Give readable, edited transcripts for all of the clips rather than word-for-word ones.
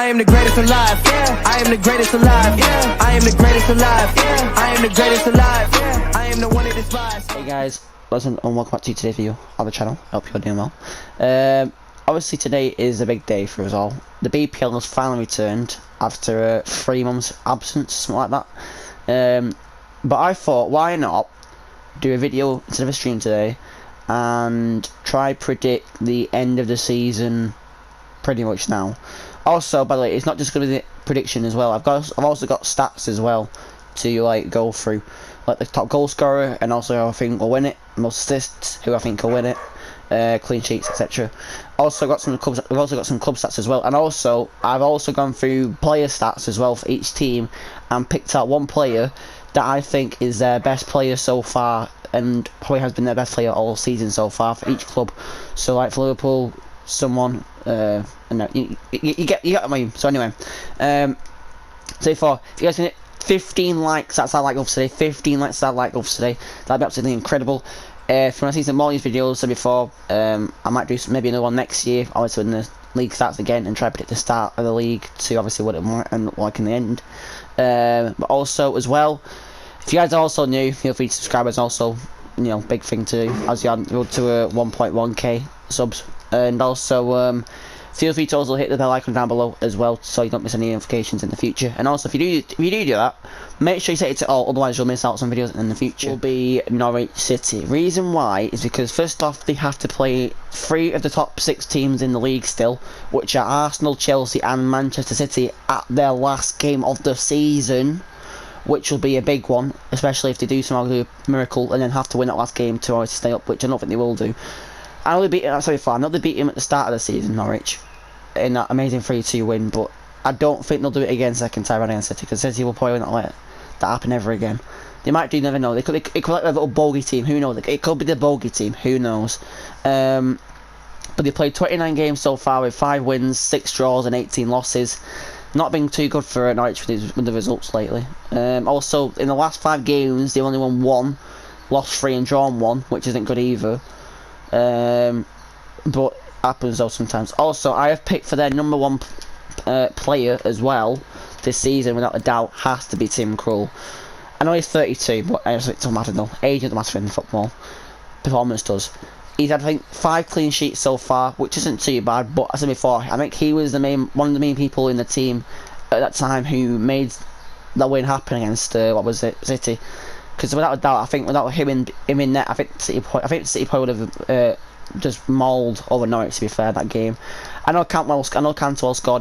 I am the greatest alive. I am the greatest alive. I am the greatest alive. I am the greatest alive. I am the one that despise. Hey guys, listen and welcome back to today's video on the channel. Hope you're doing well. Obviously today is a big day for us all. The BPL has finally returned after 3 months absence, something like that. But I thought, why not do a video instead of a stream today and try predict the end of the season pretty much now. Also, by the way, it's not just going to be the prediction as well. I've also got stats as well to like go through, like the top goal scorer and also who I think will win it, most assists, who I think will win it, clean sheets, etc. Also got some clubs. We've also got some club stats as well, and also I've also gone through player stats as well for each team and picked out one player that I think is their best player so far, and probably has been their best player all season so far for each club. So like for Liverpool, someone, no, you get what I mean. So anyway, so far, if you guys can hit 15 likes, that's our like off today. 15 likes, that like off today. That'd be absolutely incredible. For when I see some more of these videos, said before, I might do maybe another one next year. Obviously when the league starts again, and try to predict the start of the league to obviously what it might end up like in the end. But also as well, if you guys are also new, feel free to subscribe. It's also, you know, big thing to do as you go to 1.1k subs, and also feel free to also hit the bell icon down below as well, so you don't miss any notifications in the future. And also, if you do that, make sure you set it to all, otherwise you'll miss out on some videos in the future. Will be Norwich City. Reason why is because first off, they have to play 3 of the top 6 teams in the league still, which are Arsenal, Chelsea, and Manchester City at their last game of the season, which will be a big one, especially if they do somehow do a miracle and then have to win that last game to stay up, which I don't think they will do. I know they beat him, sorry, I know they beat him at the start of the season, Norwich, in that amazing 3-2 win, but I don't think they'll do it again second time against City, because City will probably not let that happen ever again. They might do, you never know. It could be like a little bogey team, who knows? It could be the bogey team, who knows? But they played 29 games so far with 5 wins, 6 draws and 18 losses. Not been too good for Norwich with the results lately. Also, in the last 5 games, they only won 1, lost 3 and drawn 1, which isn't good either. But happens though sometimes. Also, I have picked for their number 1 player as well this season, without a doubt, has to be Tim Krul. I know he's 32, but it doesn't matter though. Age doesn't matter in football. Performance does. He's had, I think, 5 clean sheets so far, which isn't too bad. But as I said before, I think he was one of the main people in the team at that time who made that win happen against City. Because without a doubt, I think without him in net, I think City probably would have just mauled over Norwich. To be fair, that game. I know Cantwell scored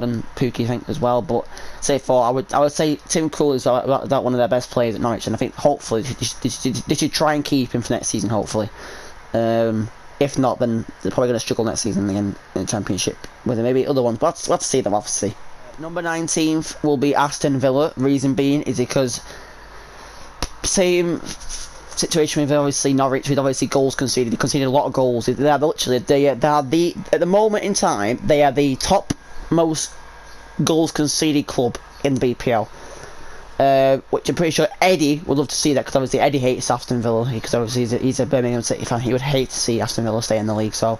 and Pookie, I think, as well. But I would say Tim Krul is that one of their best players at Norwich, and I think hopefully they should try and keep him for next season. Hopefully. If not, then they're probably going to struggle next season again in the Championship with maybe other ones. But let's see them, obviously. Number 19th will be Aston Villa. Reason being is because same situation with obviously Norwich, with obviously goals conceded. They conceded a lot of goals. They are literally at the moment in time, they are the top most goals conceded club in the BPL. Which I'm pretty sure Eddie would love to see that, because obviously Eddie hates Aston Villa, because obviously he's a Birmingham City fan. He would hate to see Aston Villa stay in the league, so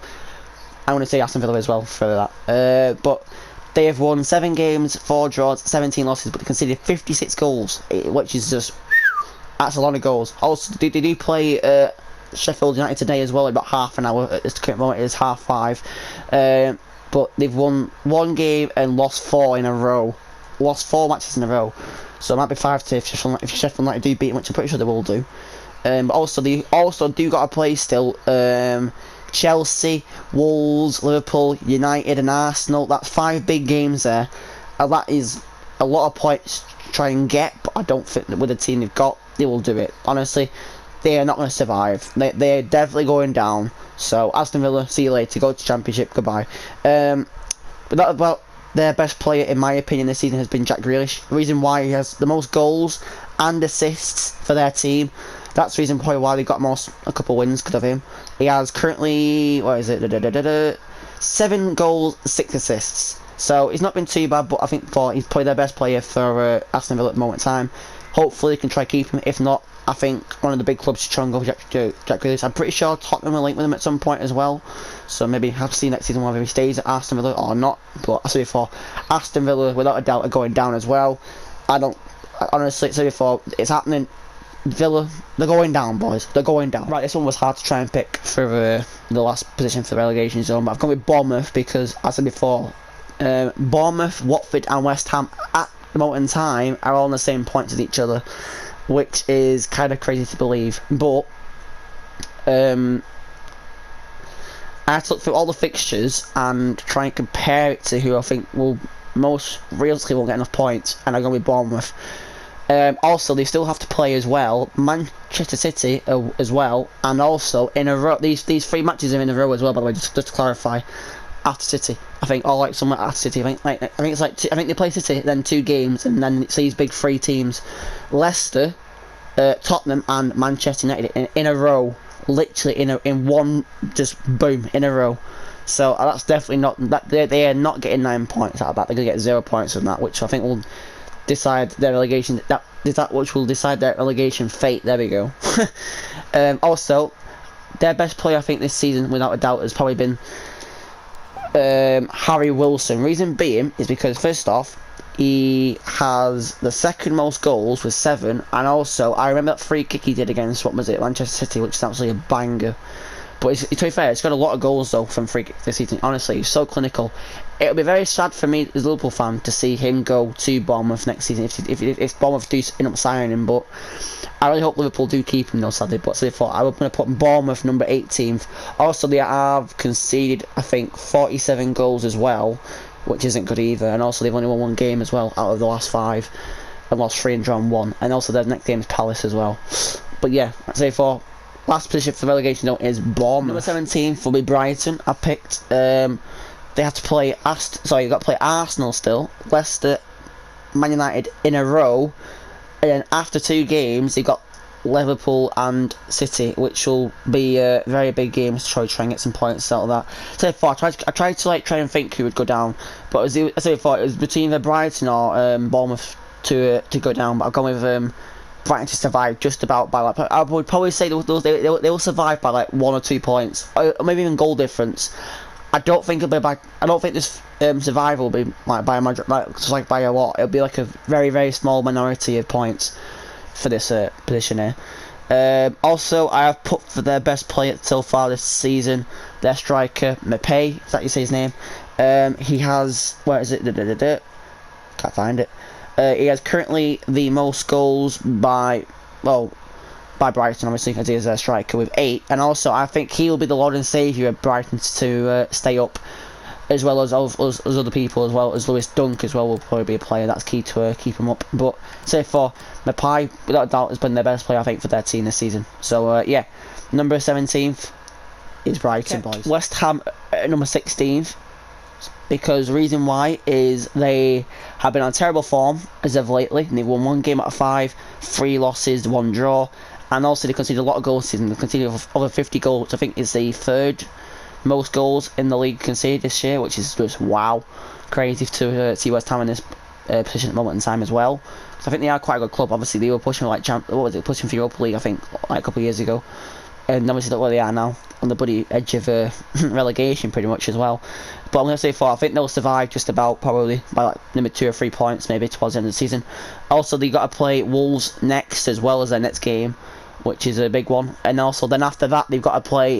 I want to see Aston Villa as well for that. But they have won 7 games, 4 draws, 17 losses, but they conceded 56 goals, which is just, that's a lot of goals. Also, they do play Sheffield United today as well, in about half an hour. At this current moment it is 5:30. But they've won 1 game and lost 4 in a row. Lost 4 matches in a row. So it might be 5-2 if Sheffield United do beat them, which I'm pretty sure they will do. But also they do got to play still Chelsea, Wolves, Liverpool, United and Arsenal. That's 5 big games there. And that is a lot of points to try and get, but I don't think that with the team they've got, they will do it. Honestly, they are not going to survive. They're definitely going down. So Aston Villa, see you later. Go to Championship, goodbye. But that about their best player, in my opinion, this season has been Jack Grealish. The reason why he has the most goals and assists for their team. That's the reason probably why they got a couple wins because of him. He has currently, 7 goals, 6 assists. So he's not been too bad, but I think he's probably their best player for Aston Villa at the moment in time. Hopefully they can try keep him. If not, I think one of the big clubs should try and go for Jack Grealish. I'm pretty sure Tottenham will link with him at some point as well. So maybe have to see next season whether he stays at Aston Villa or not. But I said before, Aston Villa without a doubt are going down as well. Honestly, said before, it's happening. Villa, they're going down, boys. They're going down. Right, this one was hard to try and pick for the last position for the relegation zone, but I've gone with Bournemouth because, as I said before, Bournemouth, Watford and West Ham at the moment in time are all on the same points as each other, which is kind of crazy to believe. But I had to look through all the fixtures and try and compare it to who I think will most realistically won't get enough points, and I'm going with Bournemouth. Also, they still have to play as well Manchester City as well, and also in a row. These 3 matches are in a row as well. By the way, just to clarify, after City, I think, or like somewhere after City. I think it's like I think they play City, then 2 games, and then it's these big 3 teams: Leicester, Tottenham, and Manchester United in a row. Literally in one, just boom, in a row. So that's definitely not that they are not getting 9 points out of that. They're gonna get 0 points from that, which I think will decide their relegation. Which will decide their relegation fate. There we go. Also, their best player I think this season, without a doubt, has probably been Harry Wilson. Reason being is because first off, he has the second most goals with 7, and also I remember that free kick he did against Manchester City, which is absolutely a banger. But to be fair, it's got a lot of goals though from free kick this season. Honestly, he's so clinical. It'll be very sad for me as a Liverpool fan to see him go to Bournemouth next season if Bournemouth do end up signing him. But I really hope Liverpool do keep him though, sadly. But so therefore, I was going to put Bournemouth number 18th. Also, they have conceded I think 47 goals as well, which isn't good either. And also they've only won 1 game as well out of the last 5, and lost 3 and drawn 1. And also their next game is Palace as well. But yeah, so therefore, last position for the relegation zone is Bournemouth. Number 17th will be Brighton. I picked. They have to play you've got to play Arsenal still, Leicester, Man United in a row, and then after 2 games they've got Liverpool and City, which will be very big games to try and get some points out of that. So far, I tried to try and think who would go down, but as I said before, it was between the Brighton or Bournemouth to go down. But I've gone with Brighton to survive just about by like, I would probably say they will survive by like 1 or 2 points, or maybe even goal difference. I don't think it'll be I don't think this survival will be like by a by a lot. It'll be like a very, very small minority of points for this position here. Also, I have put for their best player so far this season, their striker Mbappe. Is that you say his name? He has, where is it? Can't find it. He has currently the most goals by Brighton, obviously, as he is their striker with 8, and also I think he will be the Lord and Saviour of Brighton to stay up, as well as other people, as well as Lewis Dunk as well will probably be a player that's key to keep him up. But so far, Mbappe without a doubt has been their best player I think for their team this season. So yeah, number 17th is Brighton, boys. West Ham at number 16th. Because the reason why is they have been on terrible form as of lately, and they've won 1 game out of 5, 3 losses, 1 draw, and also they conceded a lot of goals this season. They conceded over 50 goals, which I think is the 3rd most goals in the league conceded this year, which is just wow, crazy to see West Ham in this position at the moment in time as well. So I think they are quite a good club. Obviously they were pushing pushing for Europa League I think like a couple of years ago. And obviously look where they are now, on the bloody edge of relegation pretty much as well. But I'm going to say I think they'll survive just about, probably by like maybe 2 or 3 points maybe towards the end of the season. Also they got to play Wolves next as well as their next game, which is a big one. And also then after that they've got to play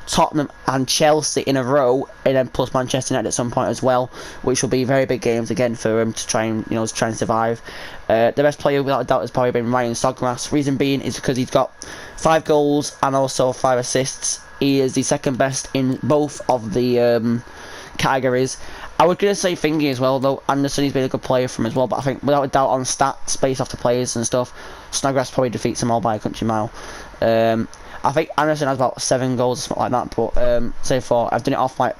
Tottenham and Chelsea in a row, and then plus Manchester United at some point as well, which will be very big games again for them to try and survive. The best player without a doubt has probably been Ryan Snodgrass. Reason being is because he's got 5 goals and also 5 assists. He is the 2nd best in both of the categories. I was going to say Thingy as well though. Anderson, he's been a good player for him as well, but I think without a doubt on stats based off the players and stuff, Snodgrass probably defeats them all by a country mile. I think Anderson has about 7 goals or something like that, but so far I've done it off like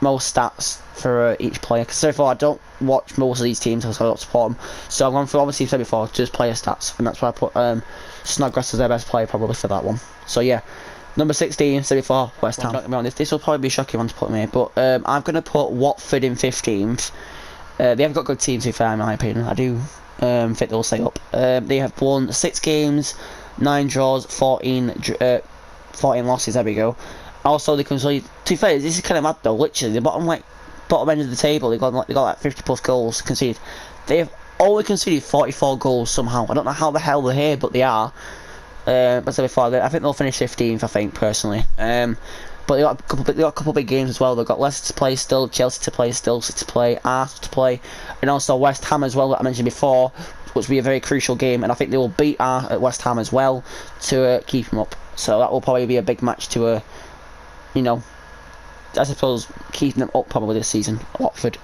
most stats for each player, because so far I don't watch most of these teams because I don't support them, so I've gone for, obviously said before, just player stats, and that's why I put Snodgrass as their best player probably for that one. So yeah, number 16, said before, West Ham. This will probably be a shocking one to put me here, but I'm going to put Watford in 15th. They have got good teams to be fair in my opinion. I do think they'll stay up. They have won 6 games, 9 draws, 14 losses. There we go. Also, they conceded. To be fair, this is kind of mad though. Literally, the bottom end of the table, they got like 50 plus goals conceded. They have only conceded 44 goals somehow. I don't know how the hell they're here, but they are. But so before, I think they'll finish 15th. I think personally. But they got a couple big games as well. They've got Leicester to play still, Chelsea to play still, City to play, Arsenal to play, and also West Ham as well that I mentioned before, which will be a very crucial game. And I think they will beat at West Ham as well to keep them up. So that will probably be a big match to, you know, I suppose keeping them up probably this season. Watford.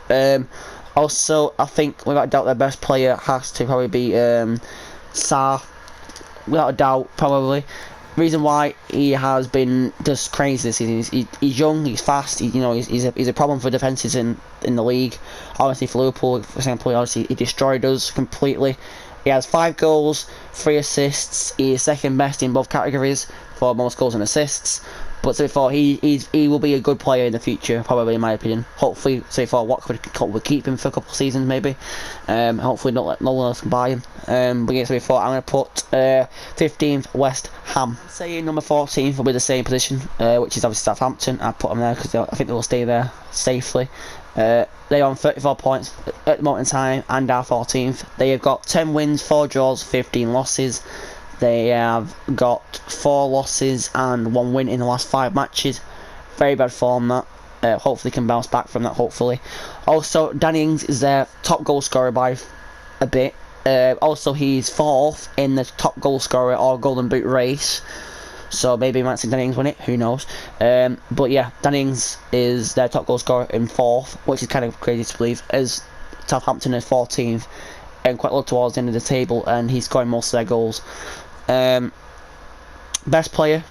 Also, I think without a doubt their best player has to probably be Sarr. Without a doubt, probably. Reason why he has been just crazy this season. He's young, he's fast. He's a problem for defences in the league. Obviously for Liverpool, for example, obviously he destroyed us completely. He has 5 goals, 3 assists. He is second best in both categories for most goals and assists. But so far, he will be a good player in the future, probably in my opinion. Hopefully, so far, Watford will keep him for a couple of seasons, maybe. Hopefully, not let no one else can buy him. But yeah, so before, I'm going to put 15th West Ham. Saying number 14th will be the same position, which is obviously Southampton. I put them there because I think they will stay there safely. They're on 34 points at the moment in time and are 14th. They have got 10 wins, 4 draws, 15 losses. They have got 4 losses and 1 win in the last 5 matches. Very bad form that. Hopefully can bounce back from that, hopefully. Also, Danny Ings is their top goal scorer by a bit. Also, he's 4th in the top goal scorer or Golden Boot race. So maybe we might see Danny Ings win it, who knows. But yeah, Danny Ings is their top goal scorer in 4th, which is kind of crazy to believe, as Southampton is 14th and quite low towards the end of the table, and he's scoring most of their goals. Best player,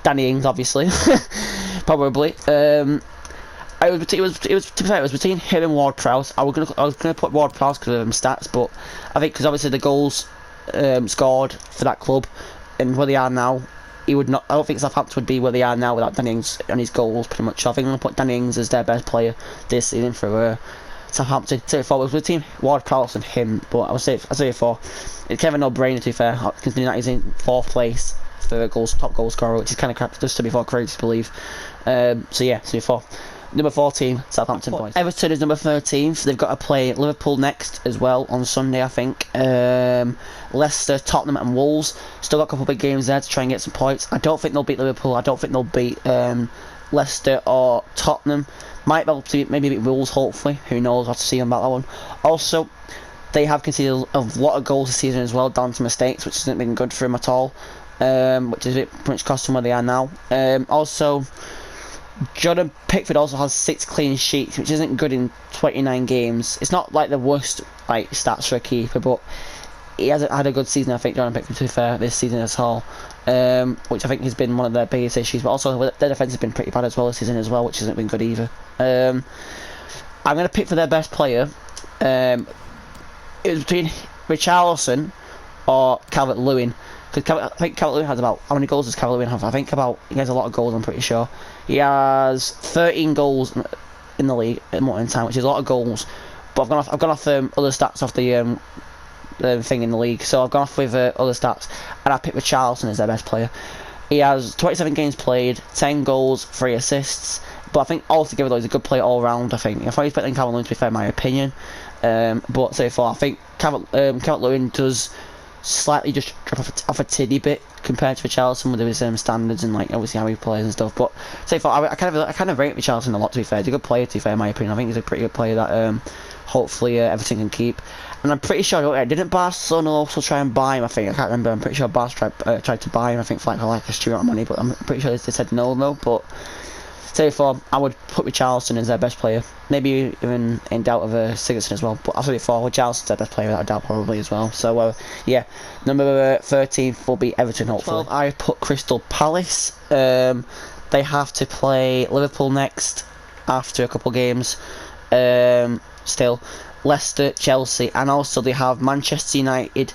Danny Ings, obviously, probably. It was between him and Ward-Prowse. I was gonna put Ward-Prowse because of stats, but I think because obviously the goals scored for that club and where they are now, he would not. I don't think Southampton would be where they are now without Danny Ings and his goals, pretty much. So I think I'm gonna put Danny Ings as their best player this season for Southampton. So it was between Ward-Prowse and him, but I say before, it's kind of a no-brainer to be fair, considering that he's in 4th place for top goal scorer, which is kind of crap just to be crazy to believe. So yeah, so before. Number 14, Southampton boys. Everton is number 13, so they've got to play Liverpool next as well on Sunday, I think. Leicester, Tottenham and Wolves. Still got a couple of big games there to try and get some points. I don't think they'll beat Liverpool. I don't think they'll beat Leicester or Tottenham. Might be able to maybe beat Wolves, hopefully. Who knows? I'll have to see about that one. Also, they have conceded a lot of goals this season as well, down to mistakes, which hasn't been good for them at all. Which is a bit pretty much cost them where they are now. Also, Jordan Pickford also has 6 clean sheets, which isn't good in 29 games. It's not like the worst stats for a keeper, but he hasn't had a good season, I think, Jordan Pickford, to be fair, this season as whole. Which I think has been one of their biggest issues, but also their defence has been pretty bad as well this season as well, which hasn't been good either. I'm going to pick for their best player. It was between Richarlison or Calvert-Lewin. Because I think Calvert-Lewin has about... How many goals does Calvert-Lewin have? I think he has a lot of goals, I'm pretty sure. He has 13 goals in the league at the moment in time, which is a lot of goals. But I've gone off other stats off the thing in the league. So I've gone off with other stats, and I picked Richarlison as their best player. He has 27 games played, 10 goals, 3 assists. But I think altogether though he's a good player all round. I think he's better than Calvert-Lewin, to be fair, in my opinion. But so far I think Calvert-Lewin does slightly just drop off a tiddy bit compared to Richarlison with his standards and obviously how he plays and stuff. But so far I kind of rate Richarlison a lot, to be fair. He's a good player, to be fair, in my opinion. I think he's a pretty good player that hopefully Everton can keep. And I'm pretty sure, didn't Barcelona also try and buy him? I think, I can't remember. I'm pretty sure Barca tried to buy him, I think, for a stupid amount of money, but I'm pretty sure they said no though. But so far I would put Richarlison as their best player, maybe even in doubt of Sigurdsson as well, but I'll say before, Richarlison's their best player without a doubt, probably as well. So yeah, number 13 will be Everton, hopefully. 12, I put Crystal Palace. They have to play Liverpool next after a couple of games. Still, Leicester, Chelsea, and also they have Manchester United,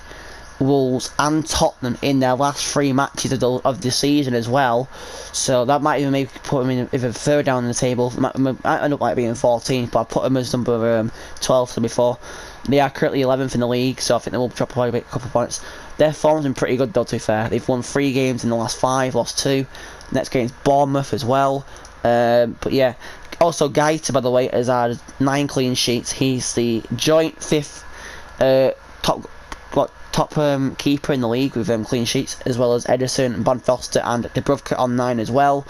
Wolves and Tottenham in their last 3 matches of the season as well. So that might even maybe put them in even further down in the table. Might end up being 14th, but I put them as number 12 to before. They are currently 11th in the league, so I think they will drop probably a couple of points. Their form's been pretty good though, to be fair. They've won 3 games in the last 5, lost 2. Next game's Bournemouth as well. But yeah, also Gaita, by the way, has had 9 clean sheets. He's the joint 5th top keeper in the league with clean sheets, as well as Edison, Van Foster and Dubravka on 9 as well.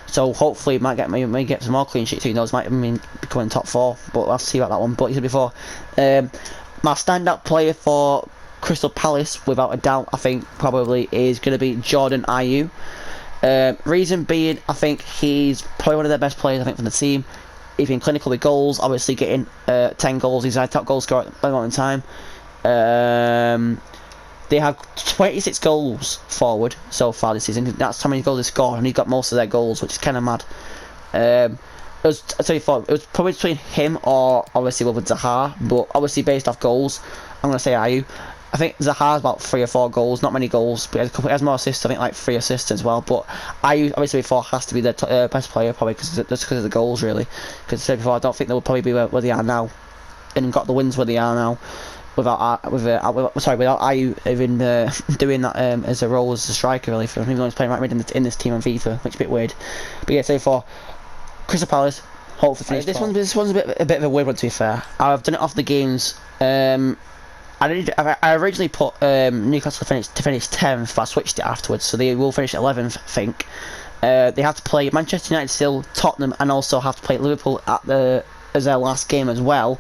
So hopefully he might get some more clean sheets. Who knows? Might even become in top 4. But we'll have to see about that one. But you said before, my standout player for Crystal Palace, without a doubt, I think probably is going to be Jordan Ayew. Reason being, I think he's probably one of their best players, I think, from the team. He's been clinical with goals, obviously getting 10 goals. He's our top goal scorer at the moment in time. They have 26 goals forward so far this season. That's how many goals they scored, and he got most of their goals, which is kind of mad. It was probably between him or obviously with Zaha, but obviously based off goals, I'm going to say Ayew. I think Zaha's about 3 or 4 goals, not many goals, but he has more assists. I think like 3 assists as well. But Ayew, obviously before, has to be the best player probably just because of the goals, really. Because I said before, I don't think they will probably be where they are now, and got the wins where they are now without Ayew even doing that as a role as a striker, really. For him, he's playing right mid in this team on FIFA, which is a bit weird. But yeah, so for Crystal Palace, hopefully finish. This one's a bit of a weird one, to be fair. I've done it off the games. I originally put Newcastle to finish 10th, but I switched it afterwards, so they will finish 11th, I think. They have to play Manchester United still, Tottenham, and also have to play Liverpool as their last game as well,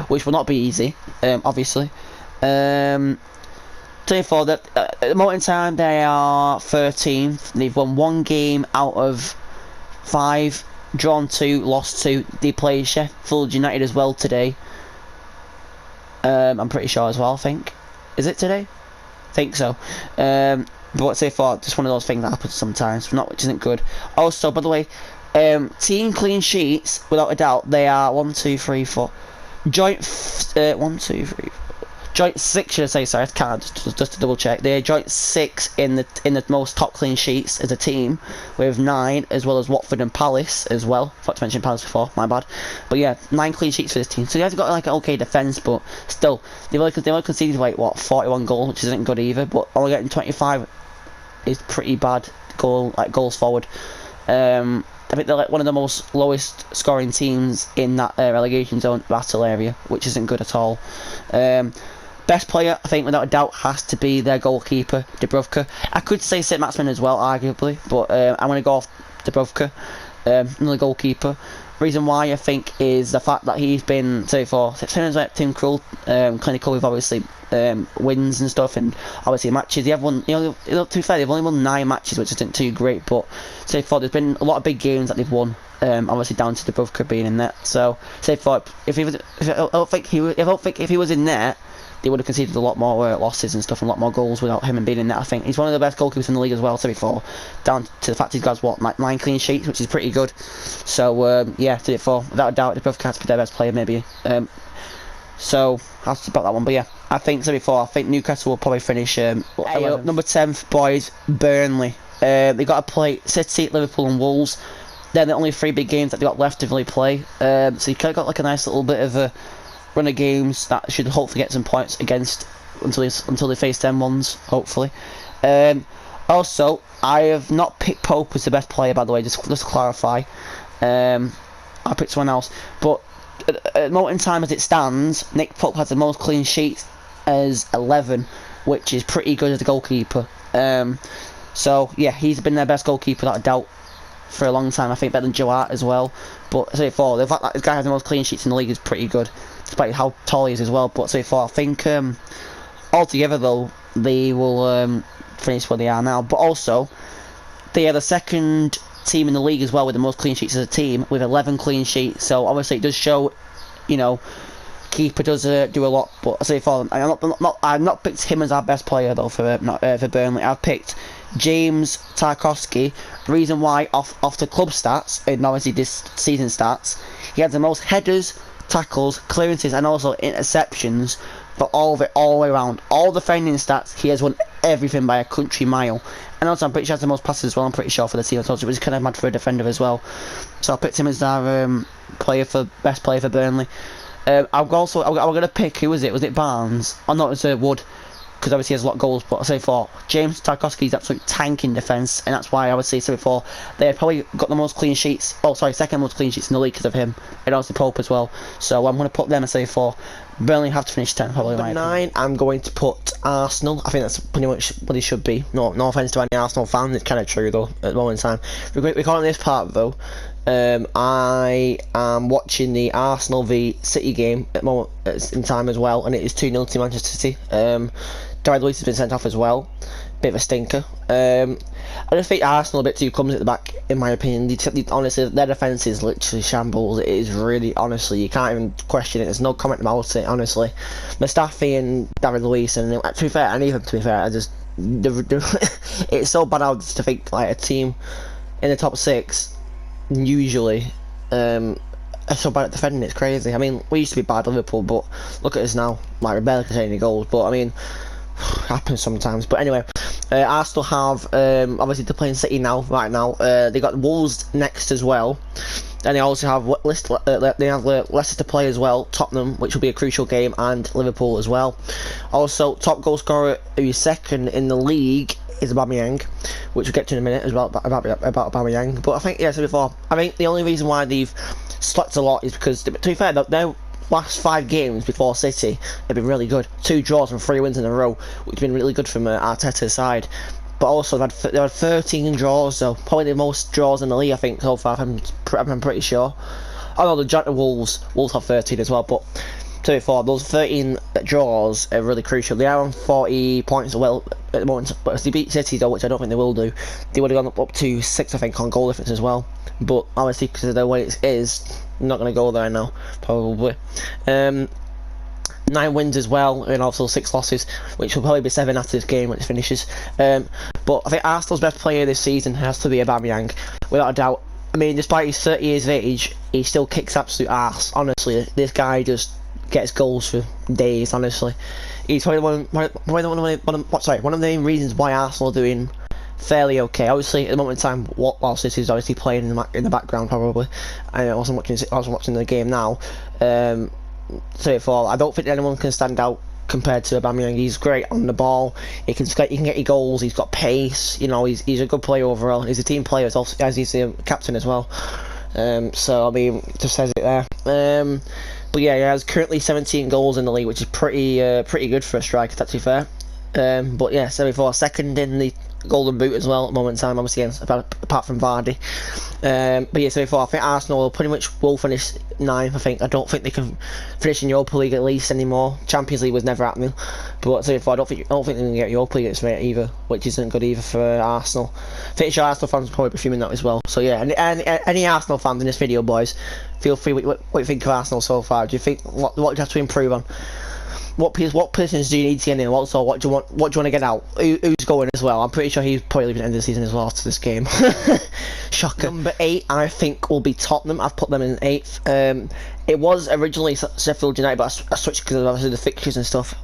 which will not be easy, obviously. Therefore, at the moment in time, they are 13th. They've won 1 game out of 5, drawn 2, lost 2. They play Sheffield United as well today. I'm pretty sure as well, I think. Is it today? I think so. But what's it for? Just one of those things that happens sometimes, which isn't good. Also, by the way, team clean sheets, without a doubt, they are 1, 2, 3, 4. Joint 1, 2, 3, 4. Joint 6, should I say? Sorry, I can't just to double check. They're joint 6 in the most top clean sheets as a team, with 9, as well as Watford and Palace as well. I forgot to mention Palace before, my bad. But yeah, 9 clean sheets for this team. So you guys have got like an okay defence, but still, they've only conceded like 41 goals, which isn't good either. But only getting 25 is pretty bad goals forward. I think they're like one of the most lowest scoring teams in that relegation zone battle area, which isn't good at all. Best player, I think, without a doubt, has to be their goalkeeper, Dubravka. I could say St Maximin as well, arguably, but I'm going to go off Dubravka, another goalkeeper. Reason why, I think, is the fact that he's been, say, for Team Cruel, clinical with obviously wins and stuff, and obviously matches. They have won, to be fair, they've only won 9 matches, which isn't too great, but say for there's been a lot of big games that they've won. Obviously down to Dubravka being in there. So say for if he was in there, they would have conceded a lot more losses and stuff, and a lot more goals without him being in there. I think he's one of the best goalkeepers in the league as well. So before, down to the fact he's got 9 clean sheets, which is pretty good. So yeah, to it for without a doubt, Dubravka has to be their best player maybe. So that's about that one. But yeah, I think I think Newcastle will probably finish number 10th, boys, Burnley. They got to play City, Liverpool, and Wolves. They're the only 3 big games that they got left to really play. So you kind of got like a nice little bit of a run of games that should hopefully get some points against until they face them ones, hopefully. Also, I have not picked Pope as the best player, by the way, just to clarify. I picked someone else, but at the moment in time as it stands, Nick Pope has the most clean sheets as 11, which is pretty good as a goalkeeper. So yeah, he's been their best goalkeeper without a doubt for a long time. I think better than Joe Hart as well. But say for the fact that this guy has the most clean sheets in the league is pretty good, despite how tall he is as well. But say for I think altogether though they will finish where they are now. But also they are the second team in the league as well with the most clean sheets as a team, with 11 clean sheets. So obviously it does show, keeper does do a lot. But I say for I've not picked him as our best player though for Burnley. I've picked James Tarkowski. The reason why, off the club stats and obviously this season stats, he has the most headers, tackles, clearances, and also interceptions for all of it, all the way around. All defending stats, he has won everything by a country mile. And also, I'm pretty sure he has the most passes as well. I'm pretty sure for the team. I told you it was kind of mad for a defender as well. So I picked him as our best player for Burnley. I'm gonna pick, who was it? Was it Barnes? Oh no, it was Wood, because obviously he has a lot of goals. But I say for James Tarkowski's absolute tank in defence, and that's why I would say so before they've probably got the most clean sheets. Oh, sorry, second most clean sheets in the league because of him, and also Pope as well. So I'm gonna put them as say for. Burnley have to finish 10th, probably. Number 9, I'm going to put Arsenal. I think that's pretty much what he should be. No offense to any Arsenal fan, it's kind of true though at the moment in time. Recording this part though, I am watching the Arsenal v City game at the moment in time as well, and it is 2-0 to Manchester City. David Luiz has been sent off as well. Bit of a stinker. I just think Arsenal a bit too clumsy at the back, in my opinion. Honestly, their defence is literally shambles. It is really, honestly, you can't even question it. There's no comment about it, honestly. Mustafi and David Luiz, and to be fair, and even to be fair, I just it's so bad out to think like a team in the top 6 usually are so bad at defending. It's crazy. I mean, we used to be bad at Liverpool, but look at us now. Like, we barely concede any goals. But I mean, happens sometimes. But anyway, Arsenal have obviously they're playing City now. Right now, they got Wolves next as well, and they also have Leicester to play as well. Tottenham, which will be a crucial game, and Liverpool as well. Also, top goal scorer who is second in the league is Aubameyang, which we'll get to in a minute as well about Aubameyang. But I think, yeah, so before, I think the only reason why they've slacked a lot is because, to be fair, their last 5 games before City have been really good. 2 draws and 3 wins in a row, which has been really good from Arteta's side. But also they've had 13 draws, so probably the most draws in the league, I think, so far. I'm pretty sure. Oh no, the joint of Wolves have 13 as well. But to be fair, those 13 draws are really crucial. They are on 40 points as well at the moment, but if they beat City though, which I don't think they will do, they would have gone up to 6, I think, on goal difference as well. But obviously, because of the way it is, I'm not going to go there now, probably. 9 wins as well, and also 6 losses, which will probably be 7 after this game when it finishes. But I think Arsenal's best player this season has to be Aubameyang, without a doubt. I mean, despite his 30 years of age, he still kicks absolute arse. Honestly, this guy just gets goals for days. Honestly, he's probably one of the main reasons why Arsenal are doing fairly okay. Obviously, at the moment in time, while City's obviously playing in the background, probably. I wasn't watching the game now. I don't think anyone can stand out compared to Aubameyang. He's great on the ball. He can get you goals. He's got pace. You know, he's a good player overall. He's a team player as he's the captain as well. So I mean, just says it there. But yeah, he has currently 17 goals in the league, which is pretty good for a striker, to be fair. But yeah, so before, second in the Golden Boot as well at the moment in time, obviously, apart from Vardy. But yeah, so before, I think Arsenal pretty much will finish 9th. I think. I don't think they can finish in Europa League at least anymore. Champions League was never happening. But so before, I don't think they can get Europa League at this rate either, which isn't good either for Arsenal. I think sure Arsenal fans will probably be fuming that as well. So yeah, and any Arsenal fans in this video, boys, feel free. What do you think of Arsenal so far? Do you think what do you have to improve on? What positions do you need to get in? Also, what do you want to get out? Who's going as well? I'm pretty sure he's probably leaving at the end of the season as well after this game. Shocker. Number 8, I think, will be Tottenham. I've put them in 8th. It was originally Sheffield United, but I switched because of obviously the fixtures and stuff.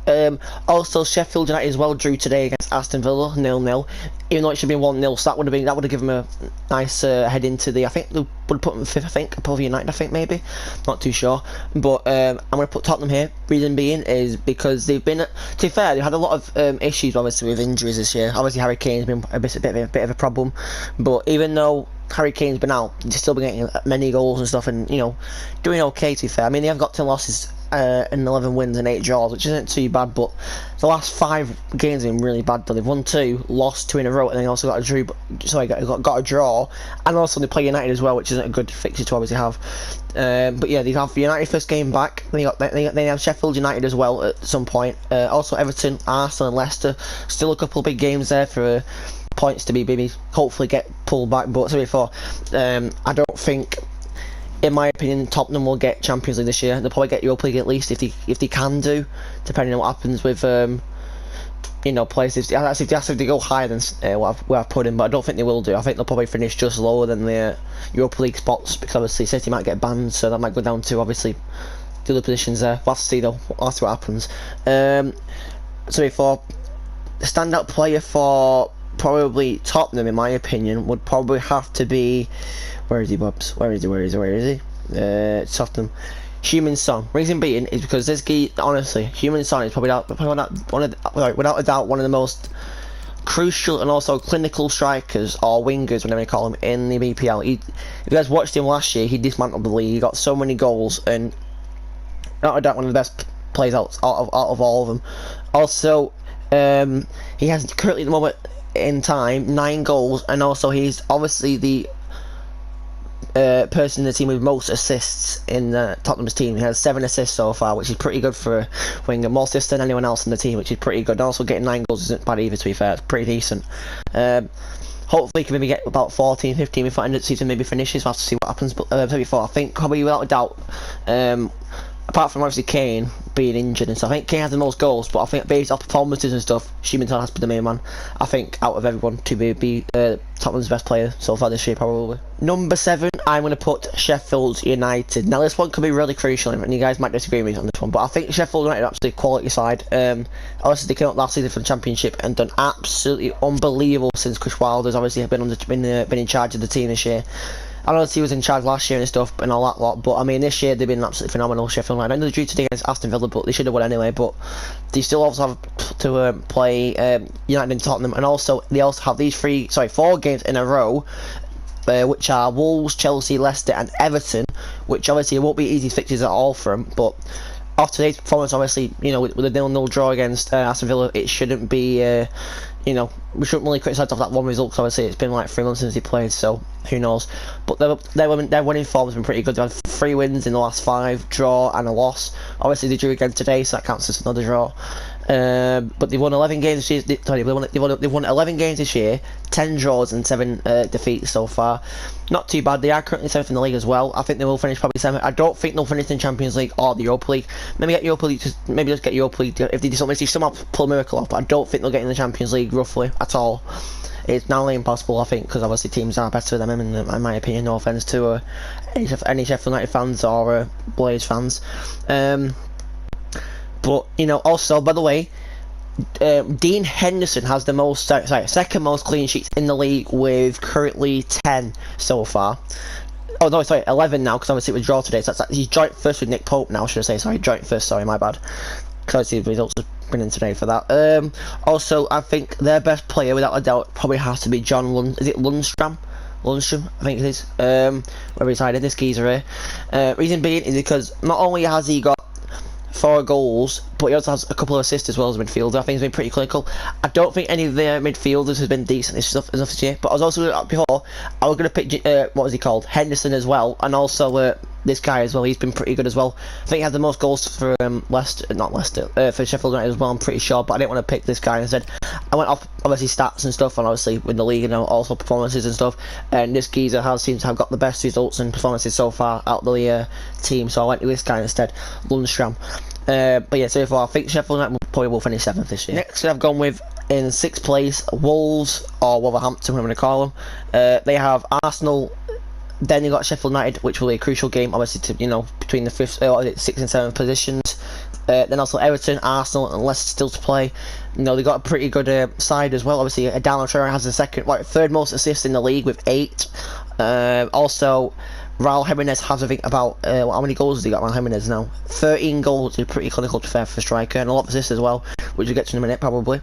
Also, Sheffield United as well drew today against Aston Villa 0-0. Even though it should have been 1-0, so that would have given them a nice head into the. I think they would have put them 5th. I think above United. I think maybe, not too sure. But I'm going to put Tottenham here. Reason being is because they've been. To be fair, they had a lot of issues obviously with injuries this year. Obviously, Harry Kane's been a bit of a problem. But even though Harry Kane's been out, they've still been getting many goals and stuff, and you know, doing okay. To be fair, I mean, they have got 10 losses and 11 wins and 8 draws, which isn't too bad. But the last 5 games have been really bad. Though they've won 2, lost 2 in a row, and they also got a draw, and also they play United as well, which isn't a good fixture to obviously have. But yeah, they have United first game back. They have Sheffield United as well at some point. Also Everton, Arsenal, and Leicester. Still a couple of big games there for points to be maybe hopefully get pulled back. But so before, I don't think, in my opinion, Tottenham will get Champions League this year. They'll probably get Europa League at least if they can do, depending on what happens with places. If they go higher than what I've put in, but I don't think they will do. I think they'll probably finish just lower than the Europa League spots, because obviously City might get banned, so that might go down to obviously the other positions there. We'll have to see though. We'll have to see what happens. So before, the standout player for probably Tottenham, in my opinion, would probably have to be, where is he, Bubs? Where is he? Tottenham. Heung-min Son. Reason being is because this guy, honestly, Heung-min Son is probably without a doubt one of the most crucial and also clinical strikers or wingers, whatever you call him, in the BPL. If you guys watched him last year, he dismantled the league. He got so many goals, and without a doubt one of the best players out of all of them. Also, he has currently at the moment in time 9 goals, and also he's obviously the person in the team with most assists in Tottenham's team. He has 7 assists so far, which is pretty good for a winger. More assists than anyone else in the team, which is pretty good. And also getting 9 goals isn't bad either, to be fair. It's pretty decent. Hopefully he can maybe get about 14, 15 before the end of the season, maybe finishes. We'll have to see what happens. But before, I think probably without a doubt, apart from obviously Kane being injured and stuff, I think Kane has the most goals, but I think based off performances and stuff, Heung-min Son has to be the main man, I think, out of everyone to be Tottenham's best player so far this year, probably. Number 7, I'm going to put Sheffield United. Now this one could be really crucial, and you guys might disagree with me on this one, but I think Sheffield United are absolutely quality side. Obviously they came up last season for the Championship and done absolutely unbelievable since Chris Wilder's obviously been in charge of the team this year. I know he was in charge last year and stuff and all that lot, but I mean this year they've been absolutely phenomenal. Sheffield United. I know they drew today against Aston Villa, but they should have won anyway. But they still also have to play United and Tottenham, and also they also have these 4 games in a row, which are Wolves, Chelsea, Leicester, and Everton, which obviously won't be easy fixtures at all for them. But after today's performance, obviously, you know, with a 0-0 draw against Aston Villa, it shouldn't be. You know, we shouldn't really criticise off that one result, because obviously it's been like 3 months since he played, so who knows. But their winning form has been pretty good. They had 3 wins in the last 5, draw and a loss. Obviously they drew again today, so that counts as another draw. But they've won 11 games this year. They've won 11 games this year, 10 draws and 7 defeats so far. Not too bad. They are currently 7th in the league as well. I think they will finish probably 7th. I don't think they'll finish in Champions League or the Europa League. Maybe get Europa League. Maybe just get Europa League if they somehow pull a miracle off. But I don't think they'll get in the Champions League roughly at all. It's now impossible, I think, because obviously teams are better than them in my opinion. No offence to any Sheffield United fans or Blaze fans. But you know, also by the way, Dean Henderson has the second most clean sheets in the league with currently 10 so far. Oh no, sorry, 11 now, because obviously it was draw today, so he's joint first with Nick Pope now, should I say? Sorry, joint first. Sorry, my bad. Because the results have been in today for that. Also, I think their best player, without a doubt, probably has to be John Lundstram, I think it is. Wherever he's hiding, this geezer here. Reason being is because not only has he got 4 goals, but he also has a couple of assists as well as a midfielder. I think he's been pretty clinical. I don't think any of their midfielders has been decent enough this year, but I was also before I was going to pick what was he called, Henderson as well, and also this guy as well. He's been pretty good as well. I think he has the most goals for for Sheffield United as well, I'm pretty sure, but I didn't want to pick this guy instead. I went off obviously stats and stuff, and obviously with the league and also performances and stuff, and this geezer seems to have got the best results and performances so far out of the team, so I went with this guy instead, Lundstram. But yeah, so far I think Sheffield United probably will finish 7th this year. Next I've gone with, in 6th place, Wolves, or Wolverhampton, whatever I'm going to call them. They have Arsenal, then they got Sheffield United, which will be a crucial game, obviously, to, you know, between the 6th and 7th positions. Then also Everton, Arsenal, and Leicester still to play. You know, they got a pretty good side as well. Obviously, Adama Traore has the third most assists in the league with 8. Also, Raul Jimenez has, I think, about how many goals has he got? Raul Jimenez now 13 goals. Is pretty clinical, to be fair, for a striker, and a lot of assists as well, which we'll get to in a minute probably.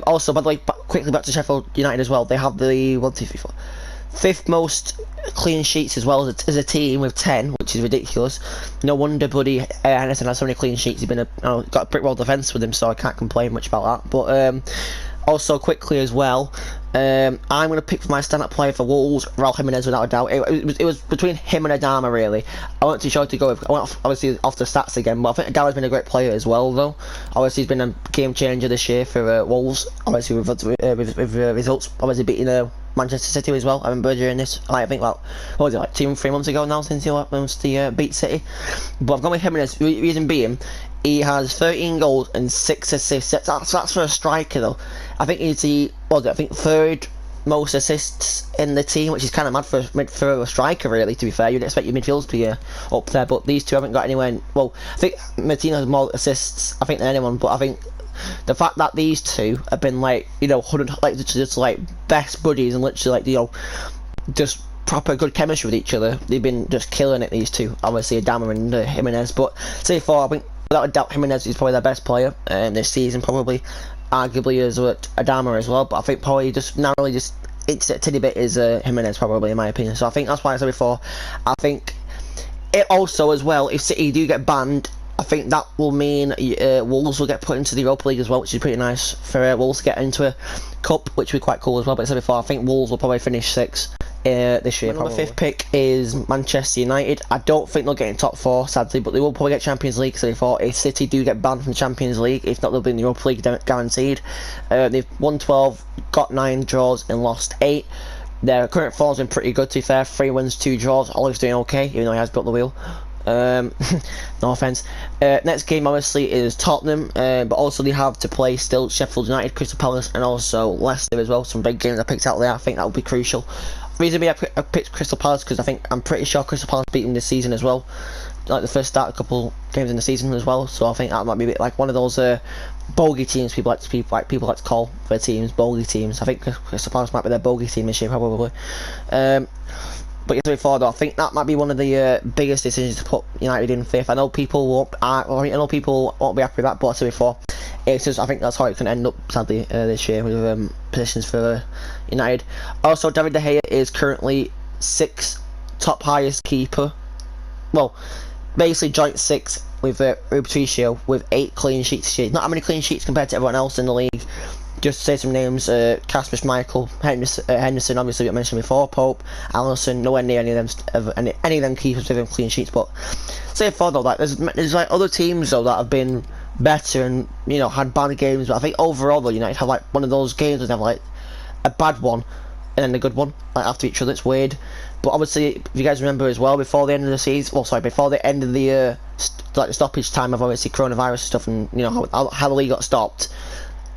Also, by the way, quickly back to Sheffield United as well. They have the 5th most clean sheets as well as a team with 10, which is ridiculous. No wonder Buddy Henderson has so many clean sheets. He's been got a brick wall defence with him, so I can't complain much about that. But also quickly as well, I'm going to pick for my stand-up player for Wolves, Raul Jimenez, without a doubt. It was between him and Adama, really. I wasn't too sure to go with. I went obviously off the stats again, but I think Adama's been a great player as well, though. Obviously, he's been a game changer this year for Wolves. Obviously, with results, obviously beating Manchester City as well. I remember during this, I think, what was it, 2-3 months ago now, since he beat City. But I've gone with Jimenez. Reason being, he has 13 goals and 6 assists. That's for a striker, though. I think he's the 3rd most assists in the team, which is kind of mad for a striker, really, to be fair. You'd expect your midfielders to be up there, but these two haven't got anywhere. Well, I think Martino has more assists, I think, than anyone, but I think the fact that these two have been, like, you know, just like best buddies and literally, like, you know, just proper good chemistry with each other. They've been just killing it, these two. Obviously, Adama and Jimenez. But to be fair, I think without a doubt, Jimenez is probably their best player this season, probably. Arguably as Adama as well. But I think probably just narrowly just it's a tiny bit is Jimenez, probably, in my opinion. So I think that's why I said before. I think it also as well, if City do get banned, I think that will mean Wolves will get put into the Europa League as well, which is pretty nice for Wolves to get into a cup, which would be quite cool as well. But as I said before, I think Wolves will probably finish 6th this year. My fifth pick is Manchester United. I don't think they'll get in top 4, sadly, but they will probably get Champions League. So before, if City do get banned from the Champions League, if not, they'll be in the Europa League guaranteed. They've won 12, got 9 draws and lost 8. Their current form's been pretty good, to be fair. 3 wins, 2 draws. Oliver's doing okay, even though he has built the wheel. No offence. Next game obviously is Tottenham, but also they have to play still Sheffield United, Crystal Palace, and also Leicester as well. Some big games I picked out there. I think that will be crucial. Reason being I picked Crystal Palace because I'm pretty sure Crystal Palace beat them this season as well. Like the first start, a couple games in the season as well. So I think that might be a bit like one of those bogey teams people like to call their teams bogey teams. I think Crystal Palace might be their bogey team this year, probably. But yes, before though, I think that might be one of the biggest decisions to put United in 5th. I know people won't be happy with that, but as I said before, it's just I think that's how it can end up, sadly, this year with positions for United. Also, David De Gea is currently 6th top highest keeper. Well, basically joint 6th with Rui Patricio with 8 clean sheets this year. Not how many clean sheets compared to everyone else in the league. Just to say some names, Kasper Schmeichel, Henderson, obviously we mentioned before, Pope, Alisson, nowhere near any of them keepers with clean sheets. But say for though, like there's like other teams though that have been better and had bad games. But I think overall though, United have like one of those games where they have like a bad one and then a good one like after each other. It's weird. But obviously, if you guys remember as well, before the end of the season, before the end of the year, like the stoppage time of obviously coronavirus stuff and how the league got stopped.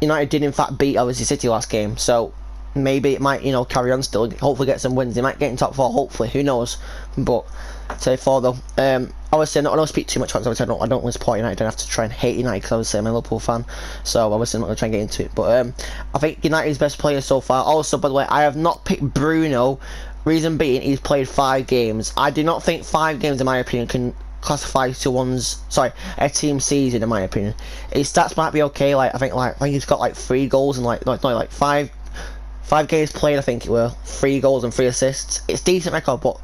United did in fact beat obviously City last game, so maybe it might carry on still. Hopefully get some wins. They might get in top 4. Hopefully, who knows? But say 4 though. Obviously I don't speak too much about it. I don't want to support United. I don't have to try and hate United because obviously I'm a Liverpool fan. So obviously I'm not going to try and get into it. But I think United's best player so far. Also, by the way, I have not picked Bruno. Reason being, he's played 5 games. I do not think 5 games, in my opinion, can classify to a team season, in my opinion. His stats might be okay. I think he's got like 3 goals and like 5 games played. I think it were 3 goals and 3 assists. It's a decent record, but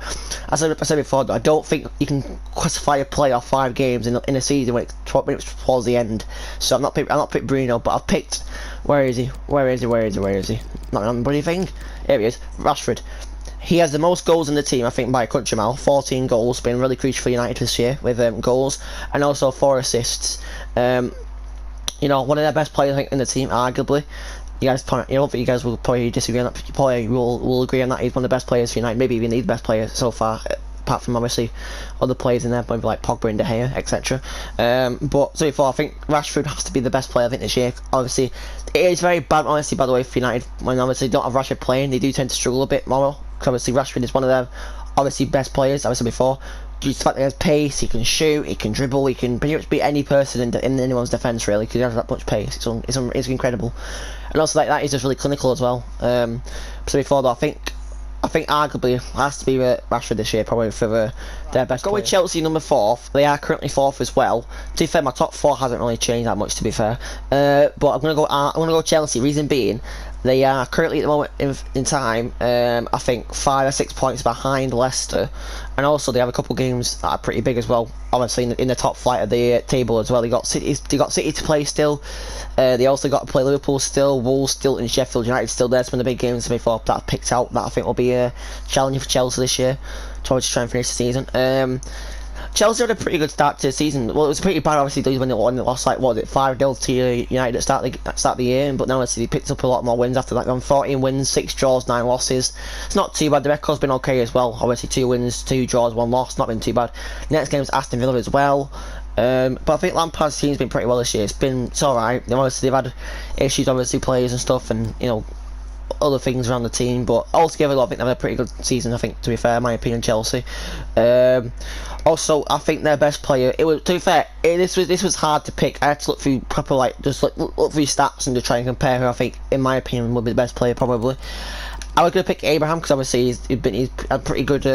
as I said before, I don't think you can classify a player off 5 games in a season when it's towards the end. So I've not picked Bruno, but I've picked where is he? Not on bloody thing. Here he is, Rashford. He has the most goals in the team, I think, by a country mile. 14 goals, been really crucial for United this year with goals, and also 4 assists. One of their best players, I think, in the team, arguably. You guys will probably disagree on that. You probably will agree on that. He's one of the best players for United, maybe even the best player so far, apart from obviously other players in there, maybe like Pogba and De Gea, etc. But so far, I think Rashford has to be the best player, I think, this year. Obviously, it is very bad, honestly, by the way, for United. When obviously don't have Rashford playing, they do tend to struggle a bit more. Because obviously Rashford is one of their obviously best players, as I said before. Due to the fact that he has pace, he can shoot, he can dribble, he can pretty much beat any person in anyone's defence, really, because he has that much pace. It's incredible. And also like that, he's just really clinical as well. So before though, I think arguably it has to be Rashford this year, probably for their best player. Go with Chelsea number 4th. They are currently 4th as well. To be fair, my top 4 hasn't really changed that much, to be fair. But I'm gonna go Chelsea. Reason being, they are currently at the moment in time, I think 5 or 6 points behind Leicester, and also they have a couple of games that are pretty big as well. Obviously in the top flight of the table as well. They got City to play still. They also got to play Liverpool still, Wolves still, and Sheffield United still. There's some of the big games before that I've picked out that I think will be challenging for Chelsea this year to try and finish the season. Chelsea had a pretty good start to the season. Well, it was pretty bad, obviously, when they lost, 5-0 to United at the start of the year. But now, obviously, they picked up a lot more wins after that. 14 wins, 6 draws, 9 losses. It's not too bad. The record's been okay as well. Obviously, 2 wins, 2 draws, 1 loss. Not been too bad. Next game's Aston Villa as well. But I think Lampard's team's been pretty well this year. It's alright. Obviously, they've had issues, obviously, players and stuff, and, other things around the team, but altogether I think they've had a pretty good season, I think, to be fair, in my opinion, Chelsea. Also, I think their best player, to be fair, this was hard to pick. I had to look through proper, look through stats and to try and compare who I think, in my opinion, would be the best player, probably. I was going to pick Abraham because obviously he's a pretty good.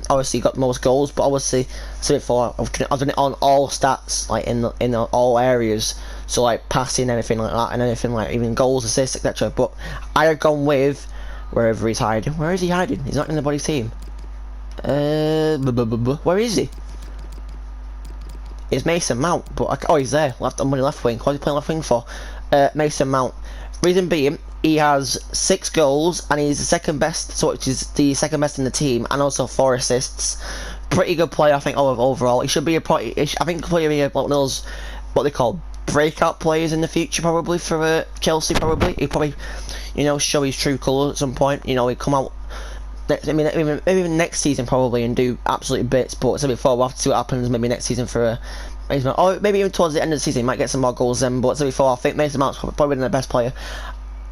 Obviously got most goals, but obviously so before I've done it on all stats, like in all areas. So like passing, anything like that, and anything like even goals, assists, etc. But I had gone with wherever he's hiding. Where is he hiding? He's not in the body's team. Where is he? It's Mason Mount, but oh, he's there. I'm on left wing. What is he playing left wing for? Mason Mount. Reason being, he has 6 goals and he's the second best, so which is the second best in the team, and also 4 assists. Pretty good player, I think. Overall, he should be I think he'll be one of those what they call breakout players in the future, probably for Chelsea. He probably, show his true colours at some point. He come out. Maybe even next season probably and do absolute bits. But as I said before, we'll have to see what happens. Maybe next season for or maybe even towards the end of the season, he might get some more goals then. But as I said before, I think Mason Mount's probably been the best player.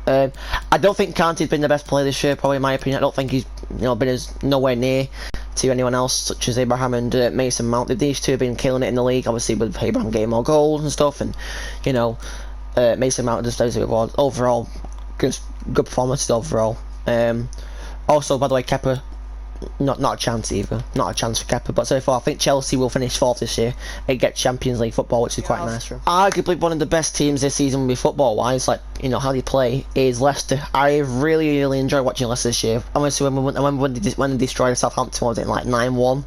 I don't think Kante's been the best player this year, probably in my opinion. I don't think he's been as nowhere near to anyone else such as Abraham and Mason Mount. These two have been killing it in the league, obviously with Abraham getting more goals and stuff, and Mason Mount just does it well. Overall, just good performances overall. Also, by the way, Kepa, not a chance either. Not a chance for Kepa. But so far, I think Chelsea will finish 4th this year and get Champions League football, which is quite nice. Arguably one of the best teams this season will be football-wise, like, how they play, is Leicester. I really enjoy watching Leicester this year. Obviously, when they destroyed Southampton, was it like 9-1?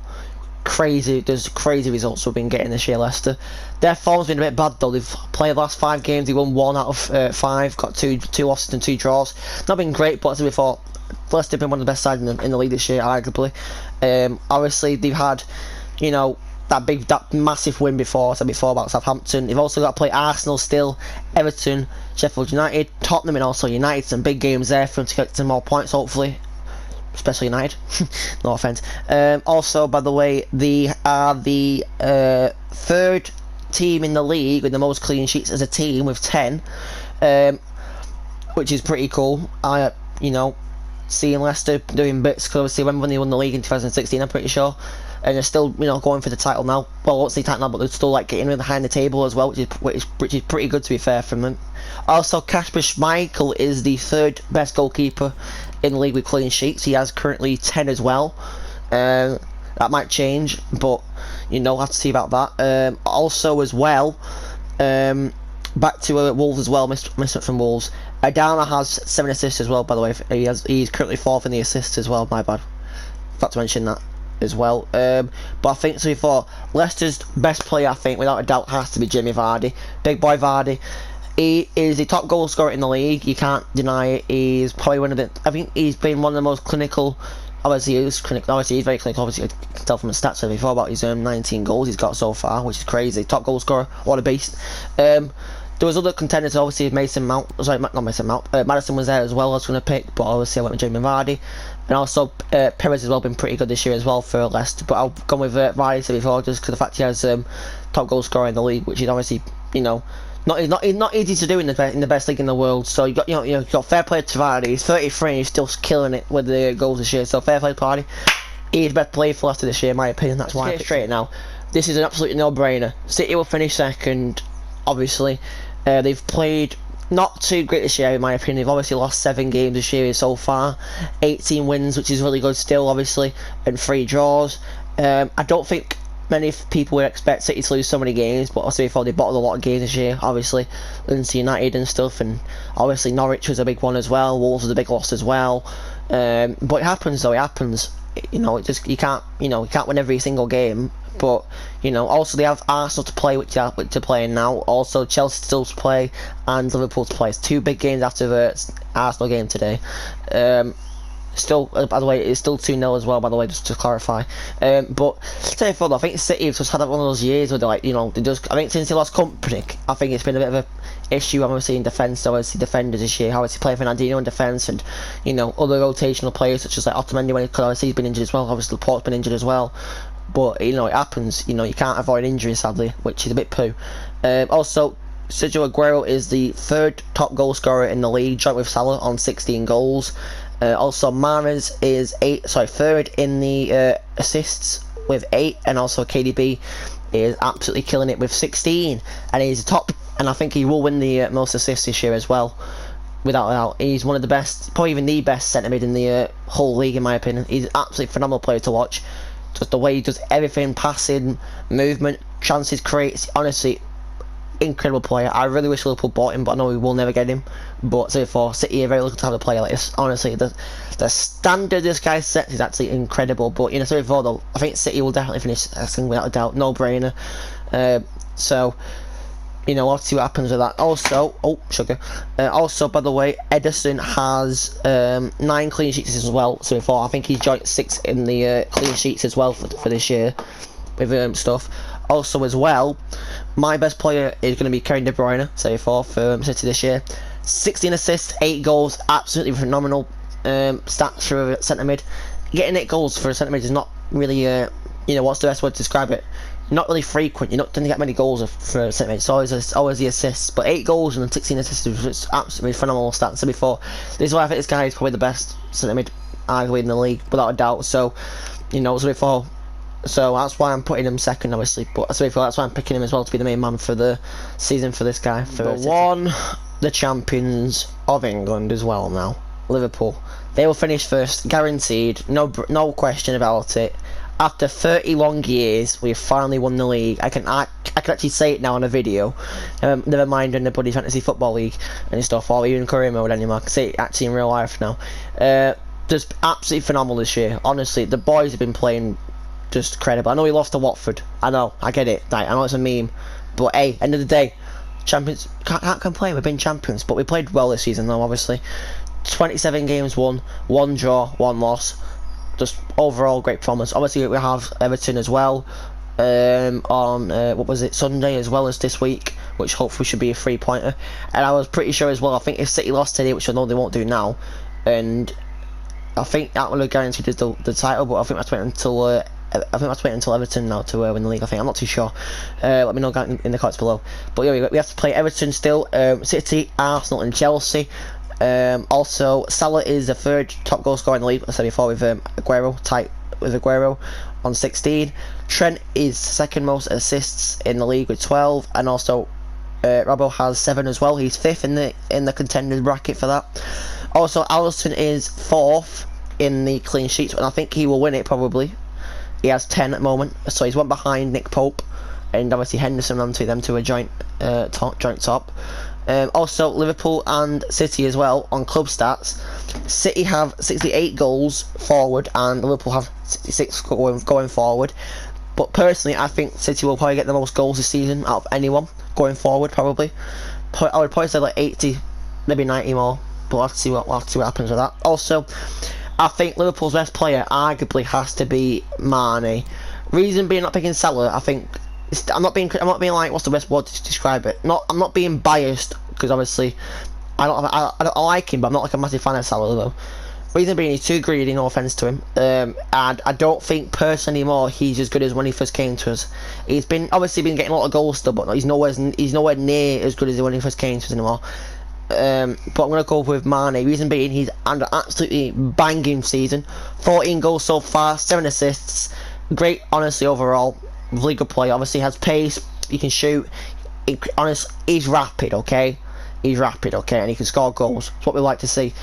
There's crazy results we've been getting this year, Leicester. Their form's been a bit bad though. They've played the last 5 games, they won 1 out of 5, got 2 losses and 2 draws. Not been great, but as we thought, Leicester have been one of the best sides in the league this year, arguably. Obviously, they've had, that massive win before, I said before about Southampton. They've also got to play Arsenal still, Everton, Sheffield United, Tottenham, and also United. Some big games there for them to get some more points, hopefully. Especially United. No offence. Also, by the way, they are the 3rd team in the league with the most clean sheets as a team with 10, which is pretty cool. Seeing Leicester doing bits, because obviously when they won the league in 2016, I'm pretty sure, and they're still going for the title now. Well, what's the title now, but they're still like getting behind the table as well, which is pretty good, to be fair, from them. Also, Kasper Schmeichel is the 3rd best goalkeeper in the league with clean sheets. He has currently 10 as well. That might change, but we'll have to see about that. Also, as well, back to Wolves as well, missed it from Wolves. Adama has 7 assists as well, by the way. He's currently 4th in the assists as well, my bad. Forgot to mention that as well. But I think, so before, Leicester's best player, I think, without a doubt, has to be Jamie Vardy. Big boy Vardy. He is the top goal scorer in the league, you can't deny it. He's probably one of the, I think he's been one of the most clinical. Obviously he's very clinical, obviously you can tell from the stats before about his 19 goals he's got so far, which is crazy. Top goal scorer, what a beast. There was other contenders, obviously Mason Mount, not Mason Mount, Maddison was there as well, I was going to pick, but obviously I went with Jamie Vardy. And also Perez has well been pretty good this year as well for Leicester, but I'll go with Vardy before, just because the fact he has top goal scorer in the league, which is obviously, not easy to do in the best league in the world. So you got fair play to Vardy. He's 33 and he's still killing it with the goals this year. So fair play to Vardy. He's the best player for Leicester this year, in my opinion. That's why I picked straight now. This is an absolute no-brainer. City will finish 2nd, obviously. They've played not too great this year, in my opinion. They've obviously lost 7 games this year so far. 18 wins, which is really good still, obviously, and 3 draws. I don't think many people would expect City to lose so many games, but also before they bottled a lot of games this year, obviously, against United and stuff, and obviously Norwich was a big one as well. Wolves was a big loss as well. But it happens though. It happens. You can't win every single game. But also they have Arsenal to play, which they're playing now. Also Chelsea still to play and Liverpool to play. It's 2 big games after the Arsenal game today. Still, by the way, it's still 2-0 as well, by the way, just to clarify. But say further, I think City have just had one of those years where they're like, I think since they lost Company, I think it's been a bit of a issue, obviously, in defence. Obviously, defenders this year, obviously playing Fernandinho in defence, and other rotational players such as like Otamendi, when he's been injured as well. Obviously, Laporte's been injured as well. But it happens. You can't avoid injury, sadly, which is a bit poo. Also, Sergio Aguero is the 3rd top goal scorer in the league, joint with Salah on 16 goals. Also, Mahrez is 3rd in the assists with 8, and also KDB is absolutely killing it with 16, and he's top, and I think he will win the most assists this year as well. without a doubt. He's one of the best, probably even the best centre mid in the whole league, in my opinion. He's an absolutely phenomenal player to watch. Just the way he does everything, passing, movement, chances, creates. Honestly, incredible player. I really wish Liverpool bought him, but I know we will never get him. But so for City are very lucky to have a player like this. Honestly, the standard this guy sets is actually incredible. But you know, so for though, I think City will definitely finish second without a doubt, no brainer. So you know, we'll have to see what happens with that. Also, also, by the way, Ederson has 9 clean sheets as well. So before, I think he's joined 6 in the clean sheets as well for this year with stuff. Also, as well, my best player is going to be Kevin De Bruyne. So for City this year, 16 assists, 8 goals, absolutely phenomenal stats for a centre mid. Getting 8 goals for a centre mid is not really, you know, what's the best word to describe it? Not really frequent. You're not going to get many goals for a centre mid. It's always the assists. But 8 goals and 16 assists is absolutely phenomenal stats. So before, this is why I think this guy is probably the best centre mid arguably in the league without a doubt. So, you know, so before, so that's why I'm putting him second, obviously. But so before, that's why I'm picking him as well to be the main man for the season for this guy. For the champions of England as well now, Liverpool. They will finish first, guaranteed. No question about it. After 30 long years, we've finally won the league. I can actually say it now on a video. Never mind in the bloody fantasy football league and stuff, or even career mode anymore. I can say it actually in real life now. Just absolutely phenomenal this year. Honestly, the boys have been playing just incredible. I know we lost to Watford. I know, I get it. Like, I know it's a meme, but hey, end of the day, champions can't complain. We've been champions, but we played well this season, though. Obviously, 27 games won, 1 draw, 1 loss. Just overall great performance. Obviously we have Everton as well on what was it, Sunday as well as this week, which hopefully should be a 3-pointer. And I was pretty sure as well, I think if City lost today, which I know they won't do now, and I think that would have guaranteed the title, but I think that's waiting until Everton now to win the league. I think I'm not too sure. Let me know in the comments below. But yeah, we have to play Everton still, City, Arsenal and Chelsea. Also, Salah is the 3rd top goal scorer in the league, I said before, with Aguero, tight with Aguero on 16. Trent is 2nd most assists in the league with 12, and also Robbo has 7 as well. He's 5th in the contenders bracket for that. Also, Alisson is 4th in the clean sheets, and I think he will win it probably. He has 10 at the moment, so he's 1 behind Nick Pope, and obviously Henderson onto them to a joint top. Also, Liverpool and City as well on club stats. City have 68 goals forward, and Liverpool have 66 going forward. But personally, I think City will probably get the most goals this season out of anyone going forward. Probably, I would probably say like 80, maybe 90 more. But we'll have to see what happens with that. Also, I think Liverpool's best player arguably has to be Mane. Reason being, not picking Salah, I think. I'm not being like, what's the best word to describe it? I'm not being biased, because obviously I like him, but I'm not like a massive fan of Salah though. Reason being, he's too greedy, no offence to him, and I don't think personally anymore he's as good as when he first came to us. He's obviously been getting a lot of goals still, but he's nowhere near as good as when he first came to us anymore. But I'm going to go with Mane. Reason being, he's under absolutely banging season. 14 goals so far, 7 assists. Great, honestly, overall. Really good player. Obviously has pace, he can shoot. He's rapid, okay? He's rapid, okay? And he can score goals. That's what we like to see.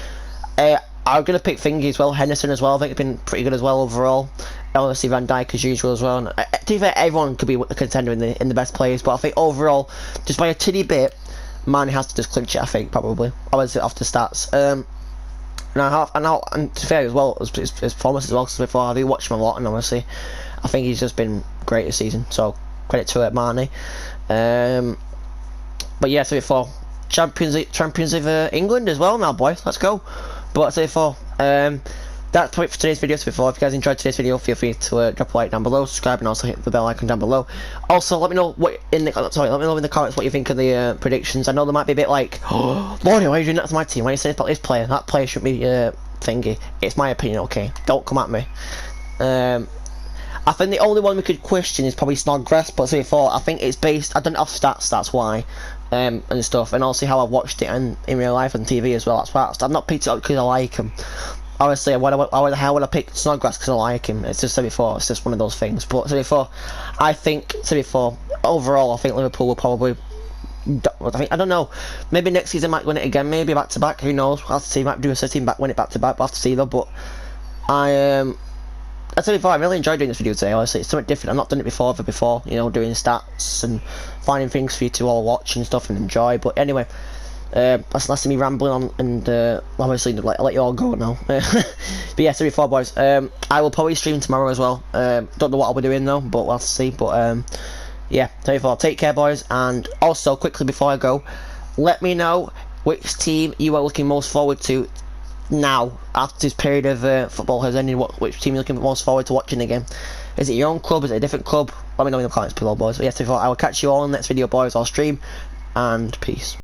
I'm going to pick Thingy as well, Henderson as well. I think he's been pretty good as well overall. Obviously Van Dijk as usual as well. And, to be fair, everyone could be a contender in the best players, but I think overall, just by a titty bit, Mane has to just clinch it, I think, probably. Obviously off the stats. And to be fair as well, his performance as well, because before I do watch him a lot, and obviously I think he's just been great this season, so credit to Mane. But yeah, so before champions of England as well now, boys, let's go. But so before that's probably for today's video. So before, if you guys enjoyed today's video, feel free to drop a like down below, subscribe, and also hit the bell icon down below. Also, let me know in the comments what you think of the predictions. I know they might be a bit like, oh, Lordy, why are you doing that to my team? Why are you saying about this player? That player shouldn't be thingy. It's my opinion, okay? Don't come at me. I think the only one we could question is probably Snodgrass, but so before, I think it's based, I don't know off stats, that's why, and stuff, and also how I've watched it in real life on TV as well. That's why I've not picked it up because I like him. Obviously, how would I pick Snodgrass because I like him? It's just so before, it's just one of those things. But so before, overall, I think Liverpool will probably I don't know. Maybe next season might win it again. Maybe back to back. Who knows? We'll have to see. Might do a City back, win it back to back. We'll have to see though. But I said before, I really enjoyed doing this video today. Honestly, it's something different. I've not done it before. You know, doing stats and finding things for you to all watch and stuff and enjoy. But anyway, that's less of me rambling on, and obviously I'll let you all go now. But yeah, so before boys, I will probably stream tomorrow as well. Don't know what I'll be doing though, but we'll have to see. But yeah, so before, take care boys, and also quickly before I go, let me know which team you are looking most forward to now after this period of football has ended. Which team you're looking most forward to watching again? Is it your own club? Is it a different club? Let me know in the comments below boys. But yes, before, I will catch you all in the next video boys. I'll stream, and peace.